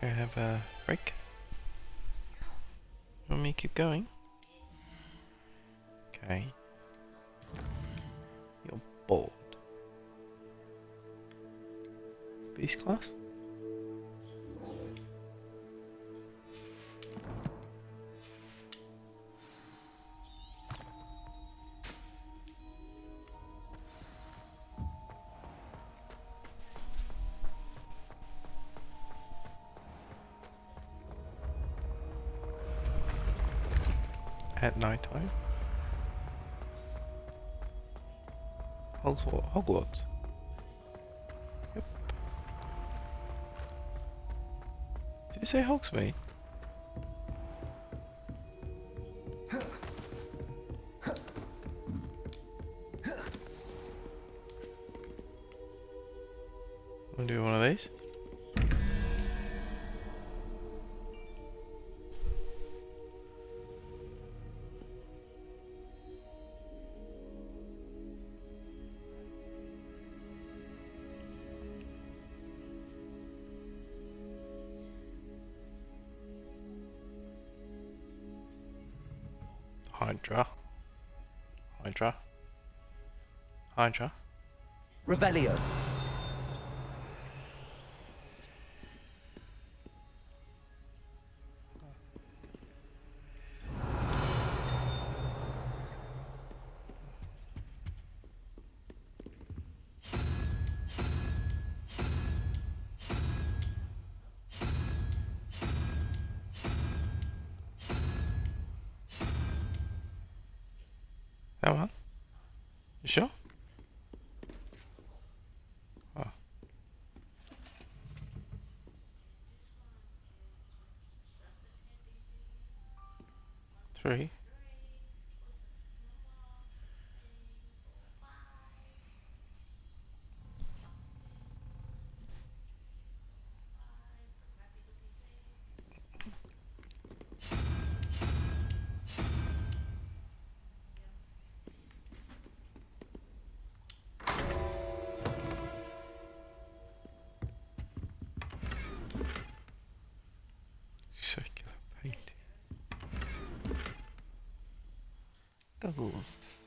Gonna have a break. You want me to keep going? Okay. You're bored. Beast class? At night time? Hogwarts. Yep. Did you say Hogsmeade? Wanna do one of these? Hydra. Hydra. Hydra. Revelio. That one? You sure? Oh. Three. Circular painting. Goggles.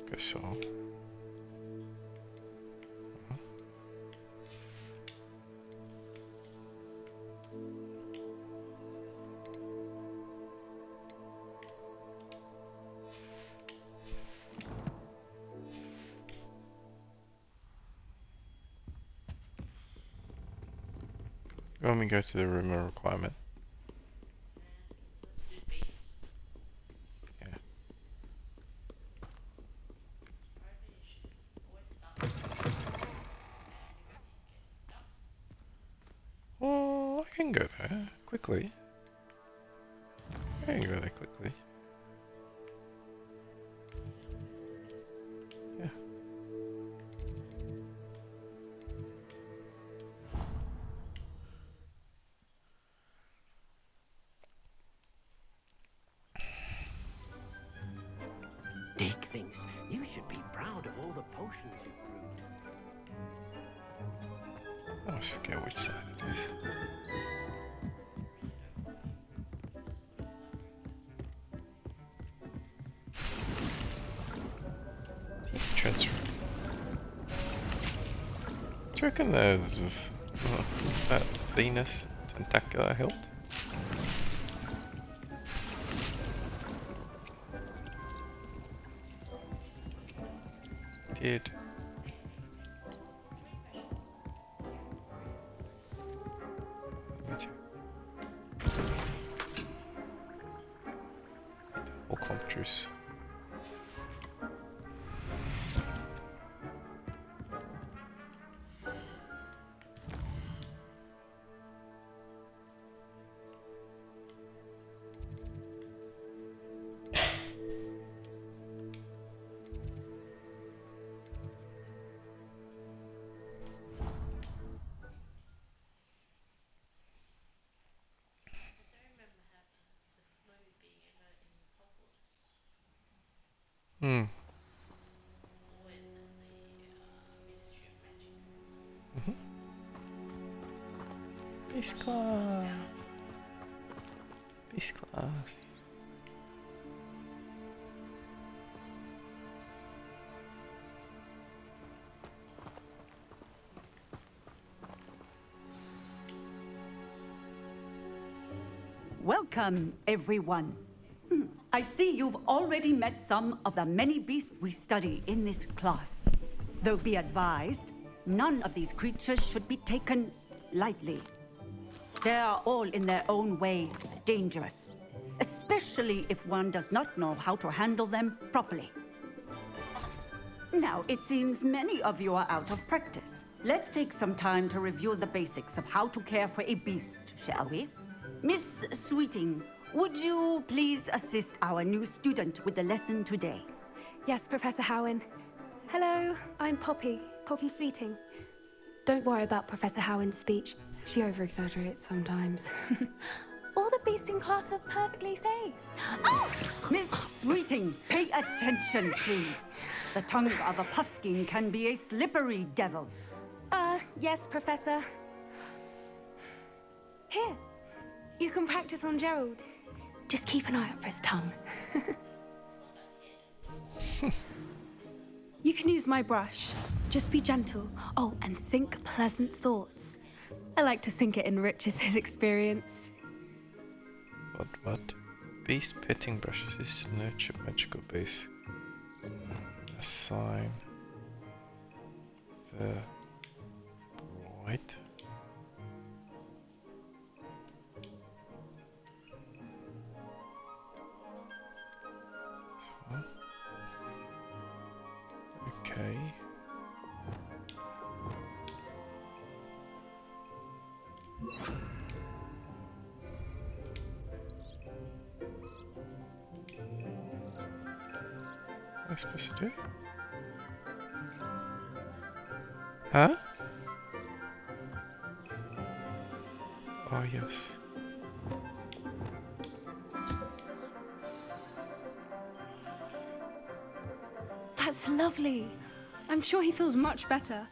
Go so. When we go to the room of requirement. Yeah. Well, I can go there quickly. I can go there quickly. Yeah. Dick thinks you should be proud of all the potions you brewed. I forget which side it is. Transfer. Do you reckon there's that Venus tentacular hilt? Did. Me too. Or clump juice. Hmm. Beast class. Beast class. Welcome, everyone. I see you've already met some of the many beasts we study in this class. Though be advised, none of these creatures should be taken lightly. They are all in their own way dangerous, especially if one does not know how to handle them properly. Now, it seems many of you are out of practice. Let's take some time to review the basics of how to care for a beast, shall we? Miss Sweeting, would you please assist our new student with the lesson today? Yes, Professor Howen. Hello, I'm Poppy Sweeting. Don't worry about Professor Howen's speech. She over-exaggerates sometimes. All the beasts in class are perfectly safe. Oh! Miss Sweeting, pay attention, please. The tongue of a puffskein can be a slippery devil. Yes, Professor. Here, you can practice on Gerald. Just keep an eye out for his tongue. You can use my brush. Just be gentle. Oh, and think pleasant thoughts. I like to think it enriches his experience. What? Beast petting brushes is to nurture magical base. Assign the right. So. Okay. What am I supposed to do? Huh? Oh, yes. That's lovely. I'm sure he feels much better.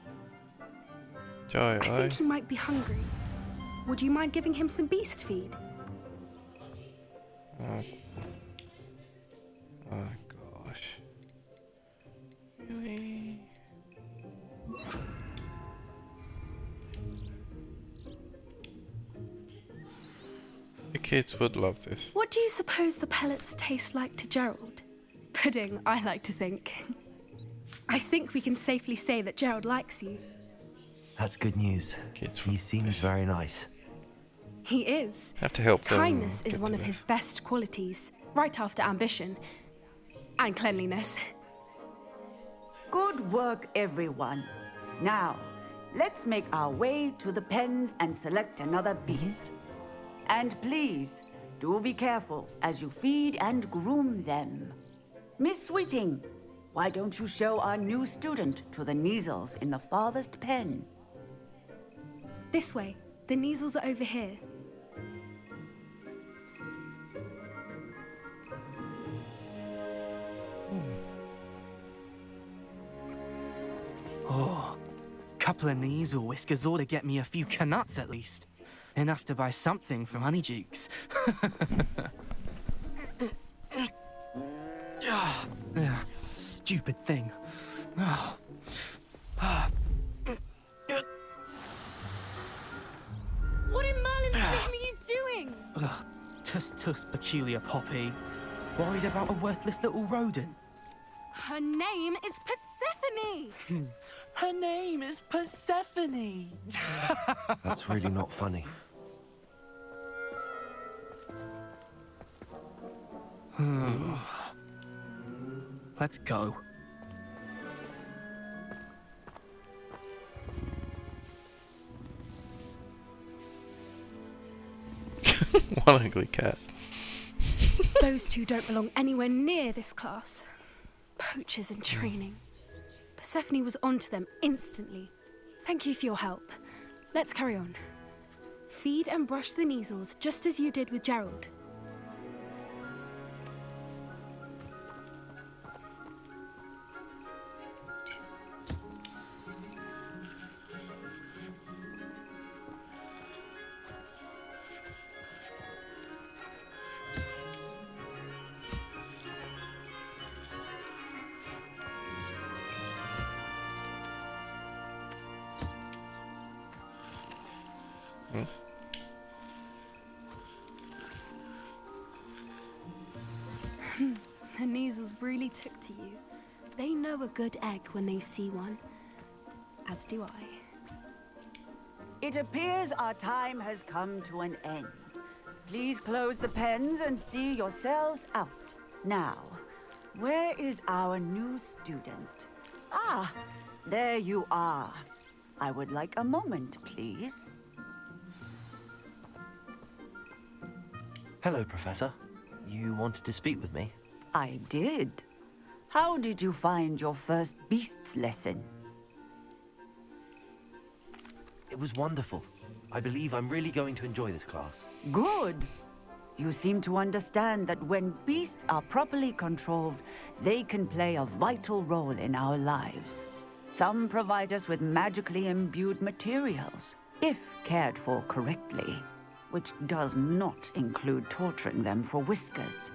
Joy, I think he might be hungry. Would you mind giving him some beast feed? Oh gosh. Really? The kids would love this. What do you suppose the pellets taste like to Gerald? Pudding, I like to think. I think we can safely say that Gerald likes you. That's good news. Kids He would seems very nice. He is. have to help them. Kindness is get one to of the- his best qualities, right after ambition. And cleanliness. Good work, everyone. Now, let's make our way to the pens and select another beast. And please, do be careful as you feed and groom them. Miss Sweeting, why don't you show our new student to the Neasels in the farthest pen? This way. The Neasels are over here. Oh, couple of Neasel whiskers ought to get me a few canuts at least. Enough to buy something from Honeydukes. Stupid thing. What in Merlin's name are you doing? Tuss peculiar Poppy. Worried about a worthless little rodent. Her name is Persephone! Her name is Persephone. That's really not funny. Let's go. One ugly cat. Those two don't belong anywhere near this class. Poachers in training. Persephone was onto them instantly. Thank you for your help. Let's carry on. Feed and brush the Neasels just as you did with Gerald. Hmm? The Neasels really took to you. They know a good egg when they see one. As do I. It appears our time has come to an end. Please close the pens and see yourselves out. Now, where is our new student? Ah, there you are. I would like a moment, please. Hello, Professor. You wanted to speak with me? I did. How did you find your first beasts lesson? It was wonderful. I believe I'm really going to enjoy this class. Good. You seem to understand that when beasts are properly controlled, they can play a vital role in our lives. Some provide us with magically imbued materials, if cared for correctly, which does not include torturing them for whiskers.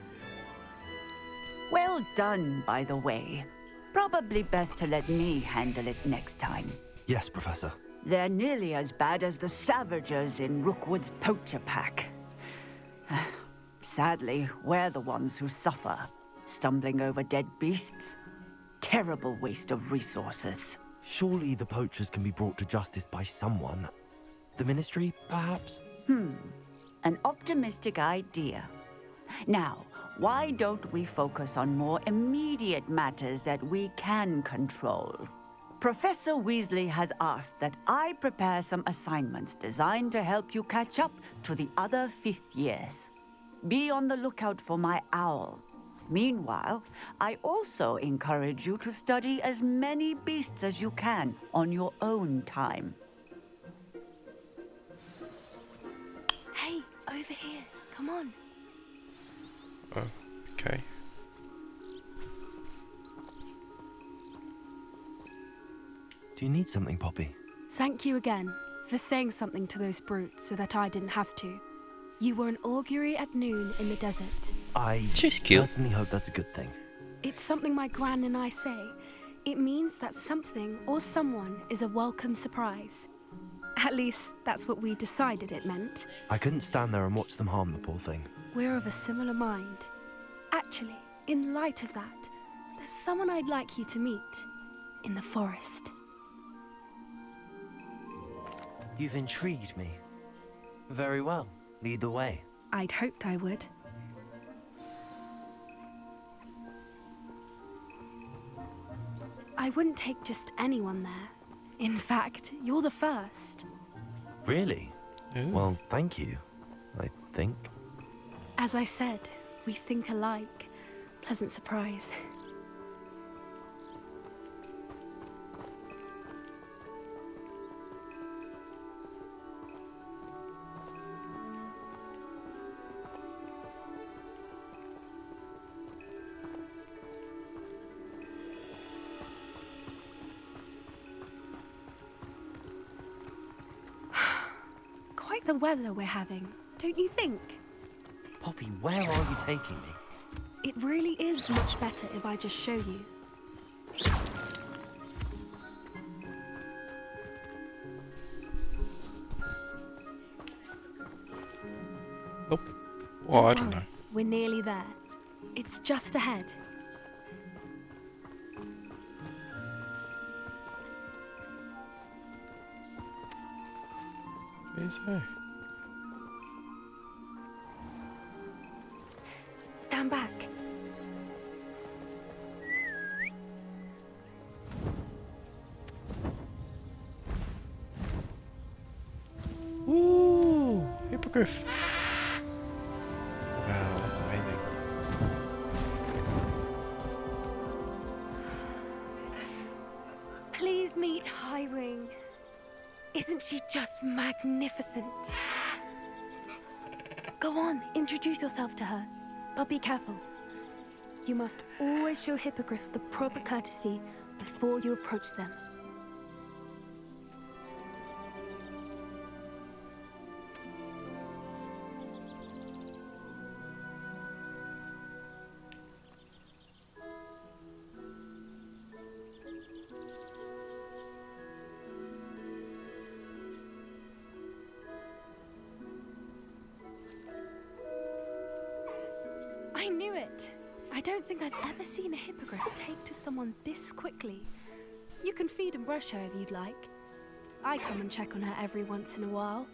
Well done, by the way. Probably best to let me handle it next time. Yes, Professor. They're nearly as bad as the Savagers in Rookwood's poacher pack. Sadly, we're the ones who suffer, stumbling over dead beasts. Terrible waste of resources. Surely the poachers can be brought to justice by someone. The Ministry, perhaps? An optimistic idea. Now, why don't we focus on more immediate matters that we can control? Professor Weasley has asked that I prepare some assignments designed to help you catch up to the other fifth years. Be on the lookout for my owl. Meanwhile, I also encourage you to study as many beasts as you can on your own time. Hey, over here. Come on. Oh, okay. Do you need something, Poppy? Thank you again for saying something to those brutes so that I didn't have to. You were an augury at noon in the desert. I She's cute. certainly hope that's a good thing. It's something my gran and I say. It means that something or someone is a welcome surprise. At least, that's what we decided it meant. I couldn't stand there and watch them harm the poor thing. We're of a similar mind. Actually, in light of that, there's someone I'd like you to meet. In the forest. You've intrigued me. Very well. Lead the way. I'd hoped I would. I wouldn't take just anyone there. In fact, you're the first. Really? Ooh. Well, thank you, I think. As I said, we think alike. Pleasant surprise. Quite the weather we're having, don't you think? Poppy, where are you taking me? It really is much better if I just show you. Oh. Well, I Don't don't know. worry, we're nearly there. It's just ahead. Easy. Stand back. Woo! Hippogriff. Wow, that's amazing. Please meet Highwing. Isn't she just magnificent? Go on, introduce yourself to her. But be careful. You must always show hippogriffs the proper courtesy before you approach them. don't think I've ever seen a hippogriff take to someone this quickly. You can feed and brush her if you'd like. I come and check on her every once in a while.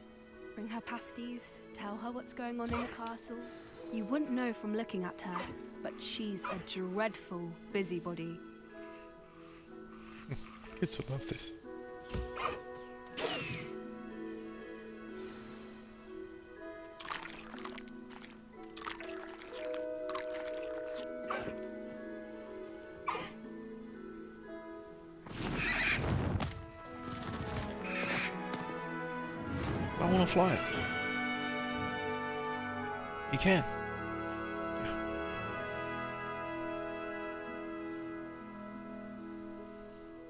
Bring her pasties, tell her what's going on in the castle. You wouldn't know from looking at her, but she's a dreadful busybody. Kids would love this. I want to fly it. You can.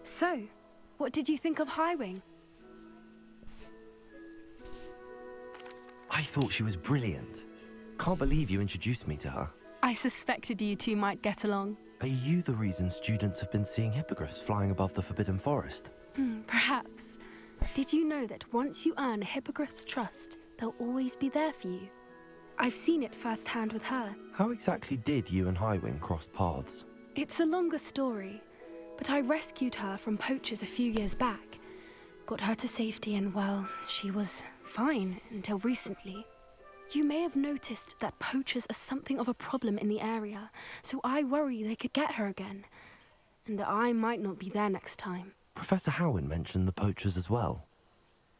So, what did you think of Highwing? I thought she was brilliant. Can't believe you introduced me to her. I suspected you two might get along. Are you the reason students have been seeing hippogriffs flying above the Forbidden Forest? Perhaps. Did you know that once you earn a hippogriff's trust, they'll always be there for you? I've seen it firsthand with her. How exactly did you and Highwing cross paths? It's a longer story, but I rescued her from poachers a few years back. Got her to safety and, well, she was fine until recently. You may have noticed that poachers are something of a problem in the area, so I worry they could get her again. And I might not be there next time. Professor Howin mentioned the poachers as well.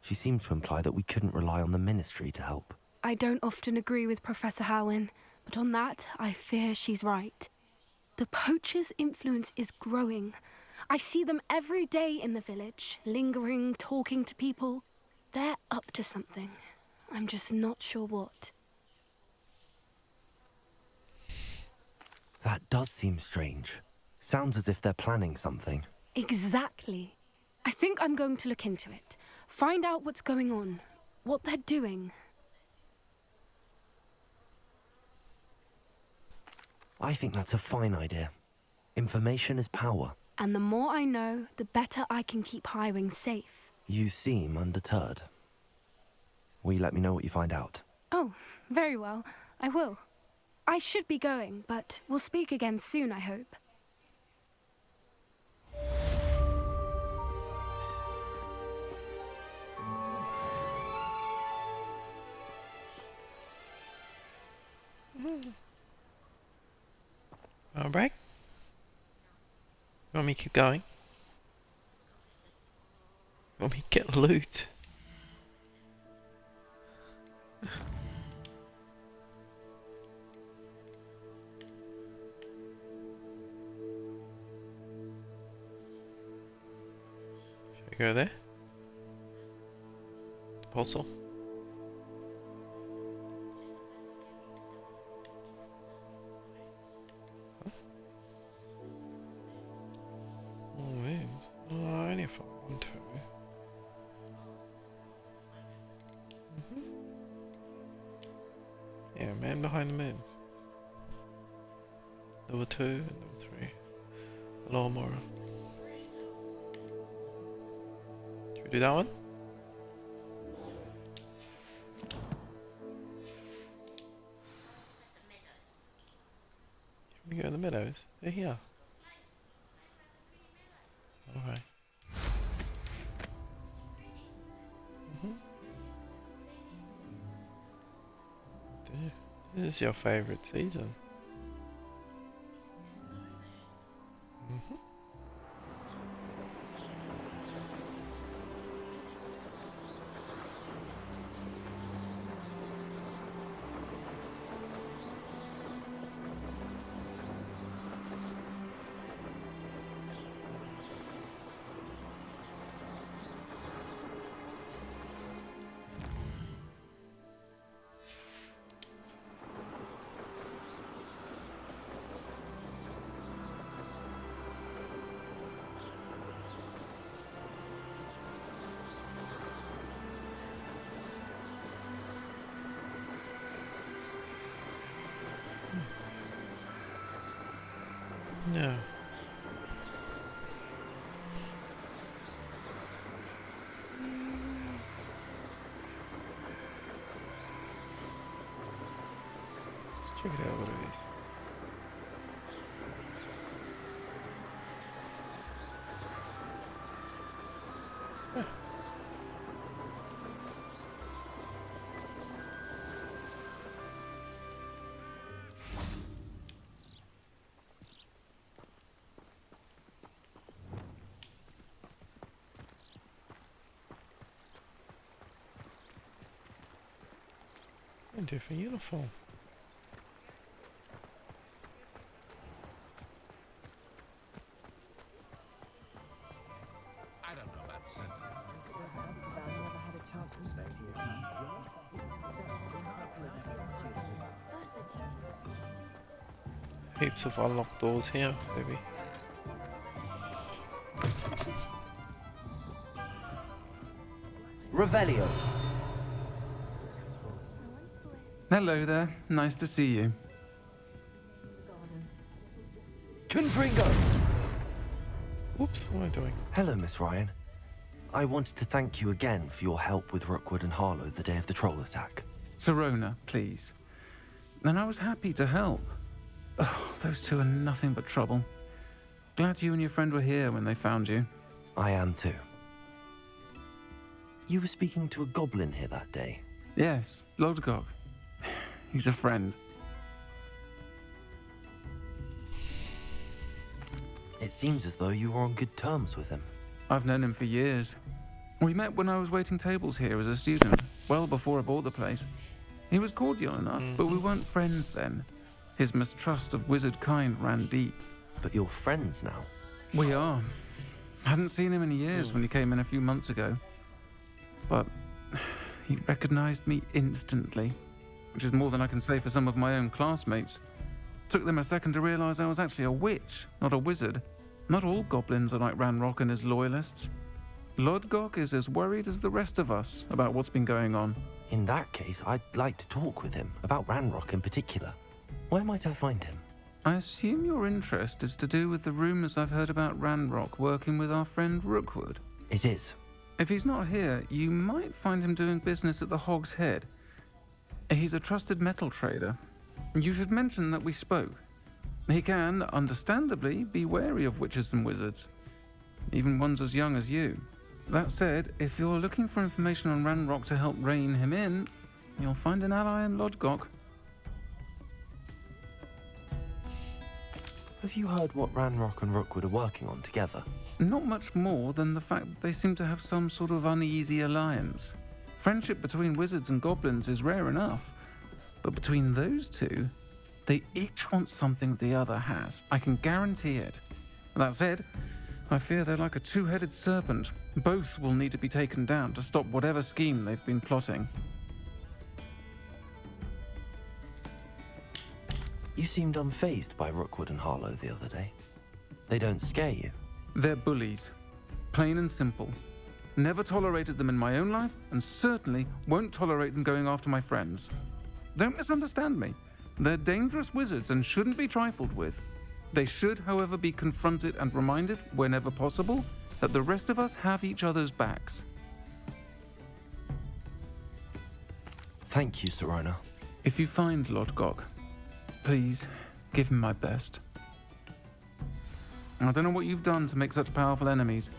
She seemed to imply that we couldn't rely on the Ministry to help. I don't often agree with Professor Howin, but on that, I fear she's right. The poachers' influence is growing. I see them every day in the village, lingering, talking to people. They're up to something. I'm just not sure what. That does seem strange. Sounds as if they're planning something. Exactly. I think I'm going to look into it. Find out what's going on, what they're doing. I think that's a fine idea. Information is power. And the more I know, the better I can keep Highwing safe. You seem undeterred. Will you let me know what you find out? Oh, very well. I will. I should be going, but we'll speak again soon, I hope. Alright. You want me to keep going? You want me to get loot? Should I go there? Apostle? Only if I want to. Yeah, man behind the moons. Level 2 and level 3. Lawnmower. Should we do that one? Can we go in the meadows? They're here. Alright. This is your favorite season. No. Let's check it out what it is. different uniform. Heaps of unlocked doors here, maybe. Revelio. Hello there. Nice to see you. Confringo! Oops, what am I doing? Hello, Miss Ryan. I wanted to thank you again for your help with Rookwood and Harlow the day of the troll attack. Sirona, please. And I was happy to help. Oh, those two are nothing but trouble. Glad you and your friend were here when they found you. I am too. You were speaking to a goblin here that day. Yes, Lodgok. He's a friend. It seems as though you were on good terms with him. I've known him for years. We met when I was waiting tables here as a student, well before I bought the place. He was cordial enough, but we weren't friends then. His mistrust of wizard kind ran deep. But you're friends now. We are. Hadn't seen him in years when he came in a few months ago. But he recognized me instantly, which is more than I can say for some of my own classmates. Took them a second to realize I was actually a witch, not a wizard. Not all goblins are like Ranrock and his loyalists. Lodgok is as worried as the rest of us about what's been going on. In that case, I'd like to talk with him, about Ranrock in particular. Where might I find him? I assume your interest is to do with the rumors I've heard about Ranrock working with our friend Rookwood. It is. If he's not here, you might find him doing business at the Hog's Head. He's a trusted metal trader. You should mention that we spoke. He can, understandably, be wary of witches and wizards, even ones as young as you. That said, if you're looking for information on Ranrock to help rein him in, you'll find an ally in Lodgok. Have you heard what Ranrock and Rookwood are working on together? Not much more than the fact that they seem to have some sort of uneasy alliance. Friendship between wizards and goblins is rare enough, but between those two, they each want something the other has. I can guarantee it. That said, I fear they're like a two-headed serpent. Both will need to be taken down to stop whatever scheme they've been plotting. You seemed unfazed by Rookwood and Harlow the other day. They don't scare you. They're bullies. Plain and simple. Never tolerated them in my own life, and certainly won't tolerate them going after my friends. Don't misunderstand me. They're dangerous wizards and shouldn't be trifled with. They should, however, be confronted and reminded, whenever possible, that the rest of us have each other's backs. Thank you, Sirona. If you find Lodgok, please give him my best. I don't know what you've done to make such powerful enemies,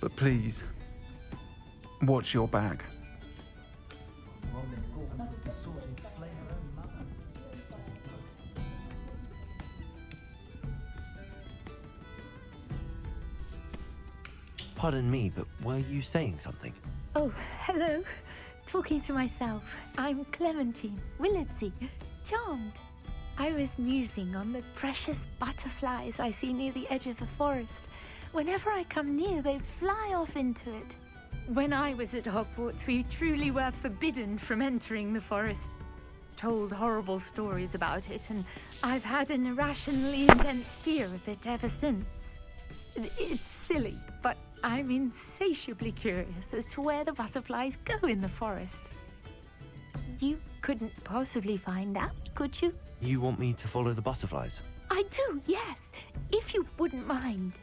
but please, watch your back. Pardon me, but were you saying something? Oh, hello. Talking to myself. I'm Clementine, Willardsey, charmed. I was musing on the precious butterflies I see near the edge of the forest. Whenever I come near, they fly off into it. When I was at Hogwarts, we truly were forbidden from entering the forest. Told horrible stories about it, and I've had an irrationally intense fear of it ever since. It's silly, but I'm insatiably curious as to where the butterflies go in the forest. You couldn't possibly find out, could you? You want me to follow the butterflies? I do, yes, if you wouldn't mind.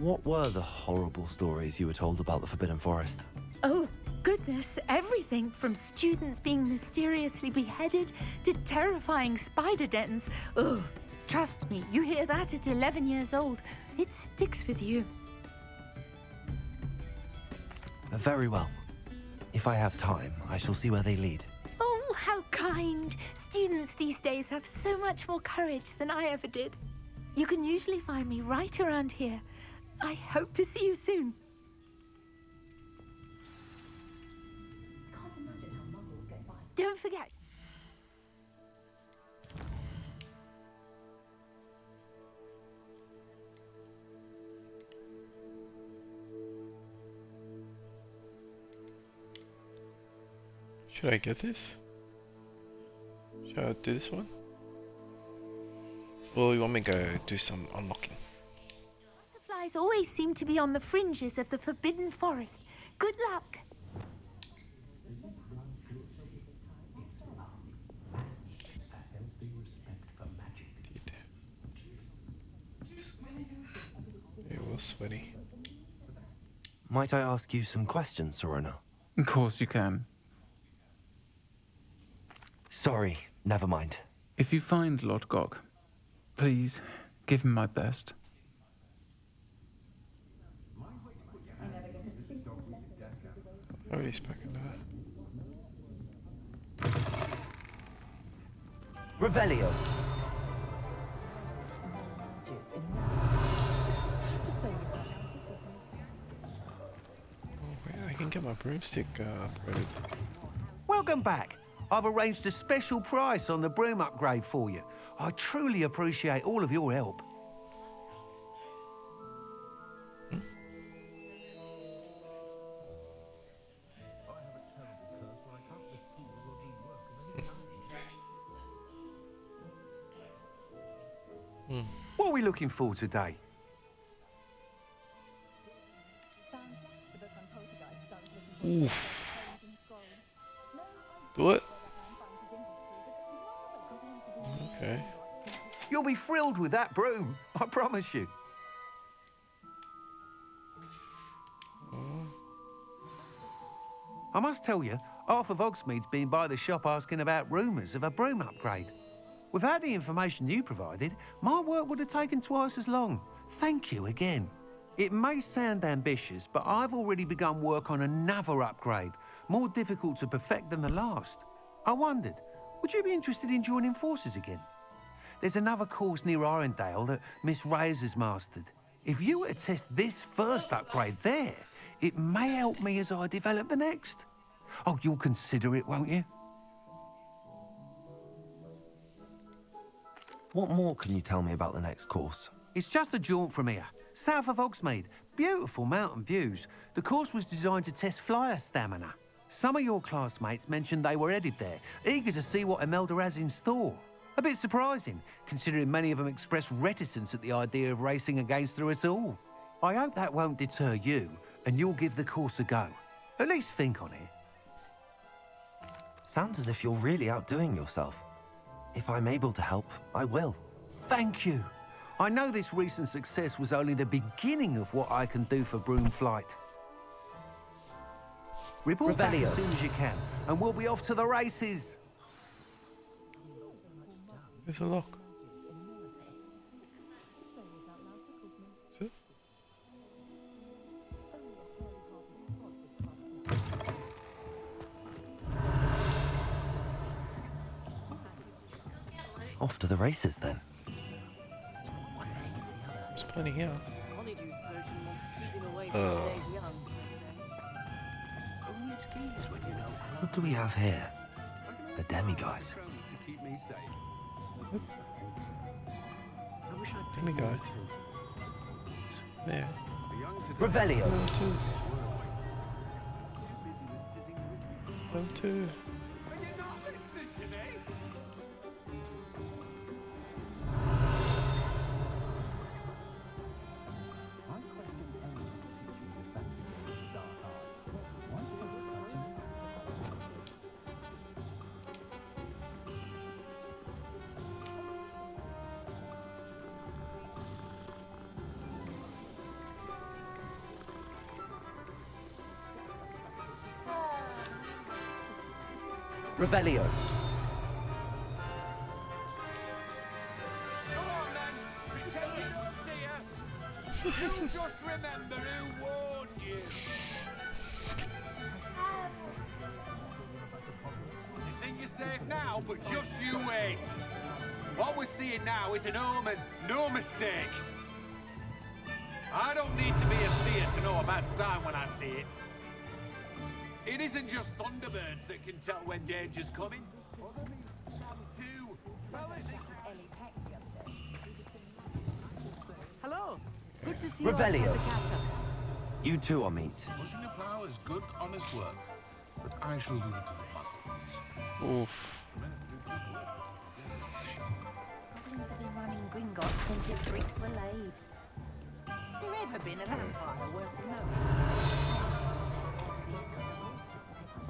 What were the horrible stories you were told about the Forbidden Forest? Oh, goodness, everything from students being mysteriously beheaded to terrifying spider dens. Oh, trust me, you hear that at 11 years old, it sticks with you. Very well. If I have time, I shall see where they lead. Oh, how kind. Students these days have so much more courage than I ever did. You can usually find me right around here. I hope to see you soon. Don't forget. Should I get this? Should I do this one? Or you want me to go do some unlocking? Butterflies always seem to be on the fringes of the Forbidden Forest. Good luck. It was sweaty. Might I ask you some questions, Sorona? Of course you can. Sorry, never mind. If you find Lord Gog, please give him my best. I already spoken to her. Revelio. Oh, wait, I can get my broomstick upgraded. Welcome back. I've arranged a special price on the broom upgrade for you. I truly appreciate all of your help. What are we looking for today? Oof. Do it. Okay. You'll be thrilled with that broom, I promise you. I must tell you, half of Hogsmeade's been by the shop asking about rumours of a broom upgrade. Without the information you provided, my work would have taken twice as long. Thank you again. It may sound ambitious, but I've already begun work on another upgrade, more difficult to perfect than the last. I wondered, would you be interested in joining forces again? There's another course near Arendelle that Miss Reyes has mastered. If you were to test this first upgrade there, it may help me as I develop the next. Oh, you'll consider it, won't you? What more can you tell me about the next course? It's just a jaunt from here, south of Hogsmeade. Beautiful mountain views. The course was designed to test flyer stamina. Some of your classmates mentioned they were headed there, eager to see what Imelda has in store. A bit surprising, considering many of them expressed reticence at the idea of racing against her at all. I hope that won't deter you, and you'll give the course a go. At least think on it. Sounds as if you're really outdoing yourself. If I'm able to help, I will. Thank you. I know this recent success was only the beginning of what I can do for broom flight. Report back as soon as you can, and we'll be off to the races. There's a lock. Is it? Off to the races then. There's plenty here. What do we have here? A demiguise. Demiguise. There. Revelio. Level 2. Revelio. You just remember who warned you. You think you're safe now, but just you wait. What we're seeing now is an omen, no mistake. I don't need to be a seer to know a bad sign when I see it. It isn't just thunderbirds that can tell when danger's coming. Other beasts can too. Hello. Good to see you Revelio. outside the castle. You two are meet. Pushing the plough is good, honest work, but I shall leave it to the butler. Oof. Goblins have been running Gringotts since its bricks were laid. Has there ever been a vampire worth knowing?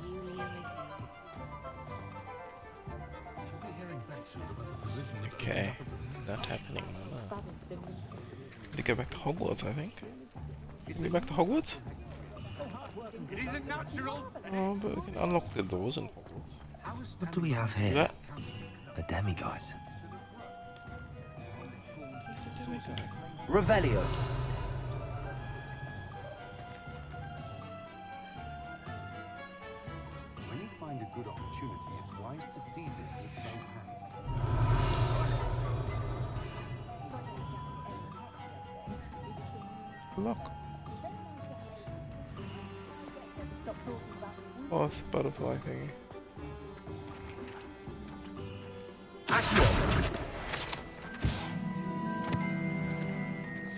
Duly reviewed. Should be hearing back soon about the position of the Okay, not happening. No. Need to go back to Hogwarts, I think. Can we go back to Hogwarts? It isn't natural. Oh, but we can unlock the doors in Hogwarts. What do we have here? That? A demiguise. Revelio. When you find a good opportunity, it's wise to seize it with both hands. Lock. Oh, it's a butterfly thingy.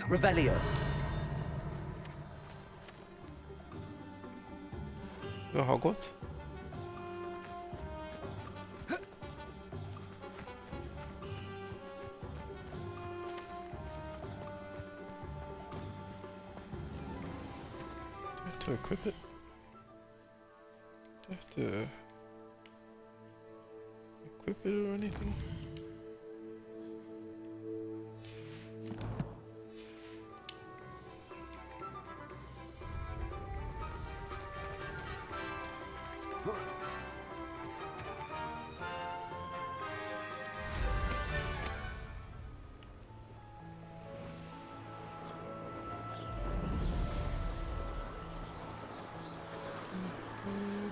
Revelio. Go Hogwarts? Do I have to equip it? Do I have to equip it or anything?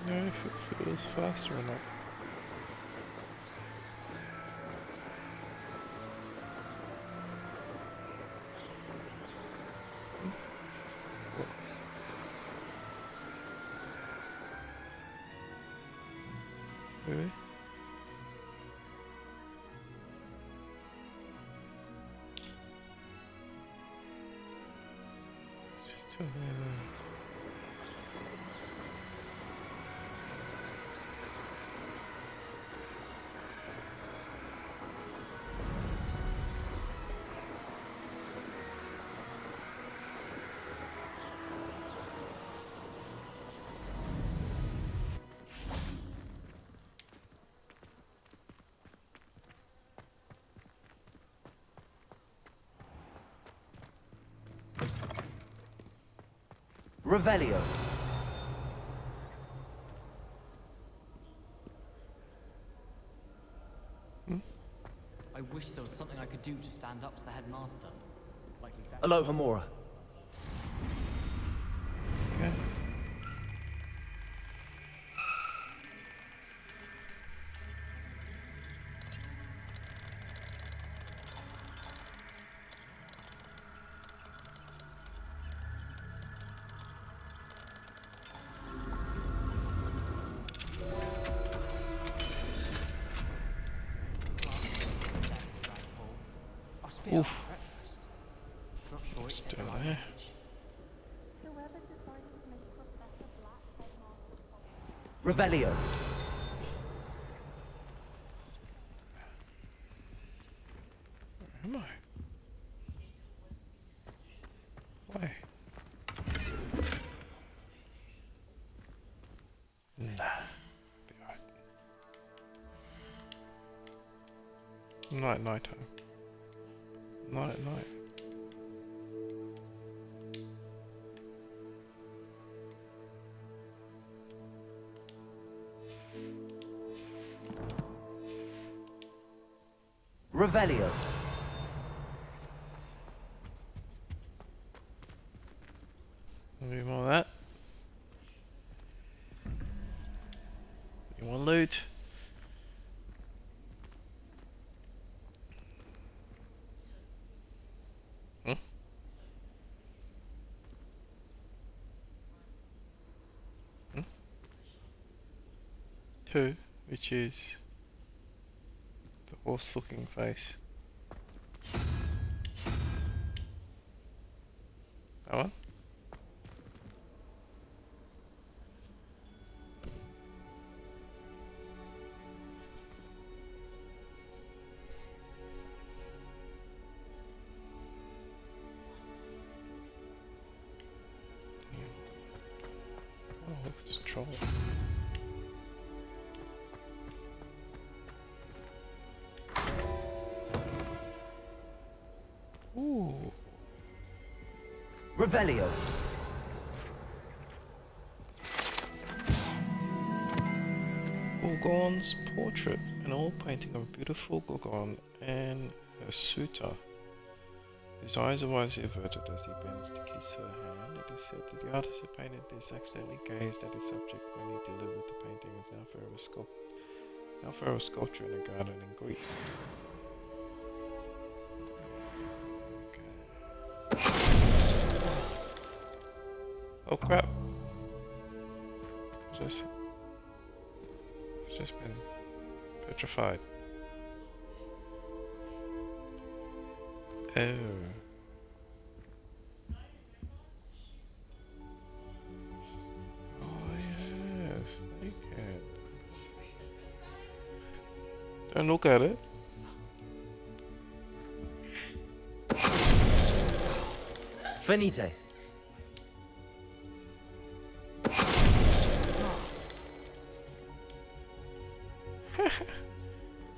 No, if it was faster or not. Really? It's just too amazing. Revelio. I wish there was something I could do to stand up to the headmaster. Like Aloha Mora. Okay. Oof. Still there. Revelio. Where am I? Why? Nah. Be alright. Not at night time. Not at night. Revelio. Maybe more of that. You want loot? Hmm? Hmm? 2, which is the horse-looking face. That one? Oh, look, it's a troll. Ooh. Revelio. Gorgon's portrait, an oil painting of a beautiful Gorgon and her suitor, whose eyes are wisely averted as he bends to kiss her hand. It is said that the artist who painted this accidentally gazed at his subject when he delivered the painting as now forever sculpture in a garden in Greece. Oh crap! Just been petrified. Oh. Oh yes, naked. Don't look at it. Finite.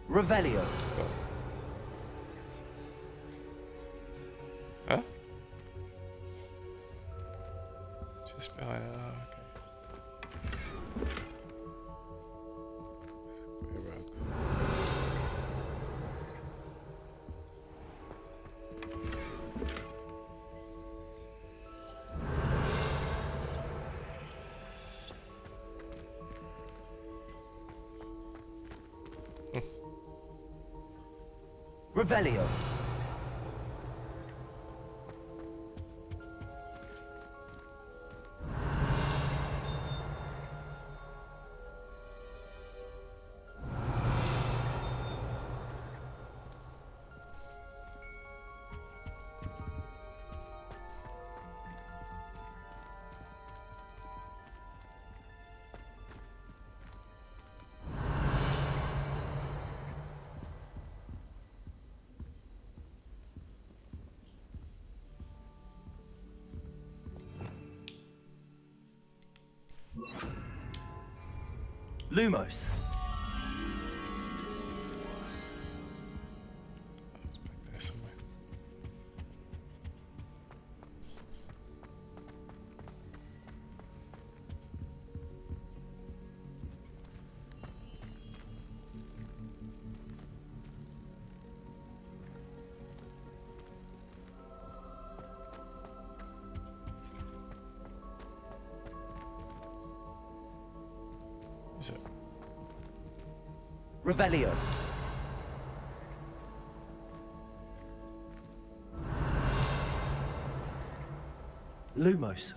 Revelio. Huh? Just behind it. Oh, okay. Square rugs. Revelio. Lumos. It's back there somewhere. Is it? Revelio. Lumos.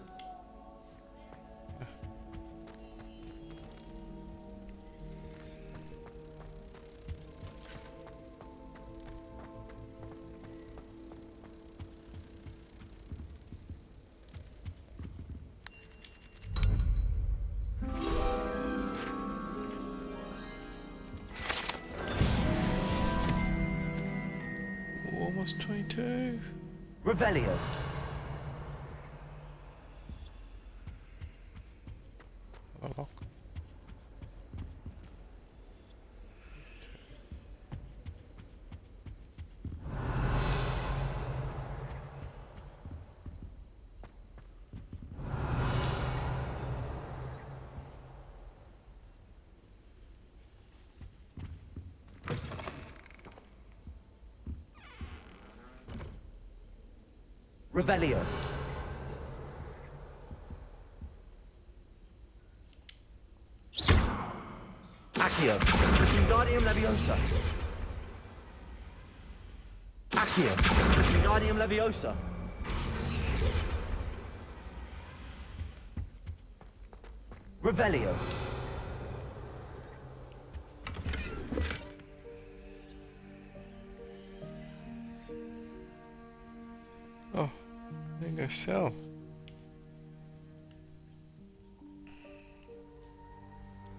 Almost 22. Revelio. A lock. Revelio. Accio. Wingardium Leviosa. Accio. Wingardium Leviosa. Revelio. guess so.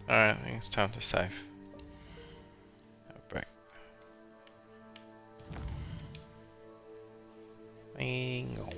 Alright, I think it's time to save. Have a break. Bingo.